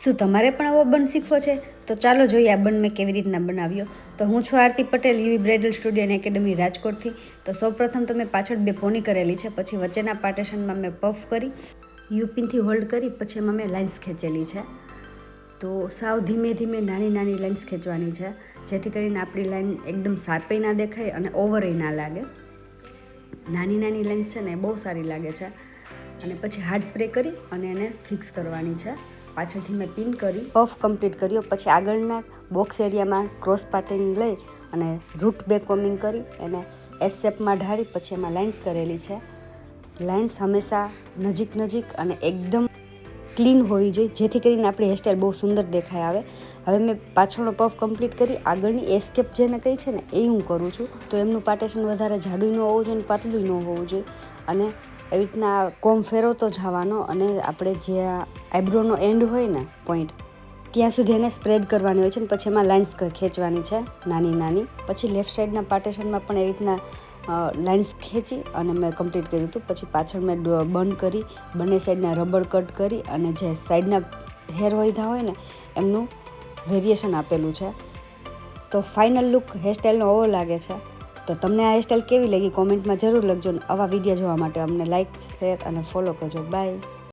શું તમારે પણ આવો બન શીખવો છે? તો ચાલો જોઈએ આ બન મેં કેવી રીતના બનાવ્યો. તો હું છું Aarti Patel, UV bridal studio and academy રાજકોટથી. તો સૌપ્રથમ તો મેં પાછળ 2 પોની કરેલી છે, પછી વચ્ચેના પાર્ટેશનમાં મેં પફ કરી, યુપિનથી હોલ્ડ કરી, પછી એમાં મેં લાઇન્સ ખેંચેલી છે. તો સાવ ધીમે ધીમે નાની નાની લાઇન્સ ખેંચવાની છે, જેથી કરીને આપણી લાઇન એકદમ શાર્પેય ના દેખાય અને ઓવરેય ના લાગે. નાની નાની લાઇન્સ છે ને એ બહુ સારી લાગે છે. અને પછી હાર્ડ સ્પ્રે કરી અને એને ફિક્સ કરવાની છે. પાછળથી મેં પિન કરી પફ કમ્પ્લીટ કર્યો. પછી આગળના બોક્સ એરિયામાં ક્રોસ પાર્ટિંગ લઈ અને રૂટ બેક કોમિંગ કરી એને એસ શેપમાં ઢાળી પછી એમાં લાઇન્સ કરેલી છે. લાઇન્સ હંમેશા નજીક નજીક અને એકદમ ક્લીન હોવી જોઈએ, જેથી કરીને આપણી હેરસ્ટાઈલ બહુ સુંદર દેખાય આવે. હવે મેં પાછળનો પફ કમ્પ્લીટ કરી આગળની એસ્કેપ જેને કહી છે ને એ હું કરું છું. તો એમનું પાર્ટેશન વધારે જાડું ન હોવું જોઈએ, પાતળું ન હોવું જોઈએ. અને એવી રીતના કોમ ફેરવતો જવાનો અને આપણે જે આઈબ્રોનો એન્ડ હોય ને પોઈન્ટ ત્યાં સુધી એને સ્પ્રેડ કરવાની હોય છે. ને પછી એમાં લાઇન્સ ખેંચવાની છે નાની નાની. પછી લેફ્ટ સાઈડના પાર્ટેશનમાં પણ એવી રીતના લાઇન્સ ખેંચી અને મેં કમ્પ્લીટ કર્યું હતું. પછી પાછળ મેં બન કરી, બંને સાઈડના રબર કટ કરી અને જે સાઈડના હેર વધ્યા હોય ને એમનું વેરિએશન આપેલું છે. તો ફાઇનલ લુક હેરસ્ટાઈલનો એવો લાગે છે. તો તમને આ હેરસ્ટાઈલ કેવી લાગી કોમેન્ટમાં જરૂર લખજો. આવા વિડીયો જોવા માટે અમને લાઇક, શેર અને ફોલો કરજો. બાય.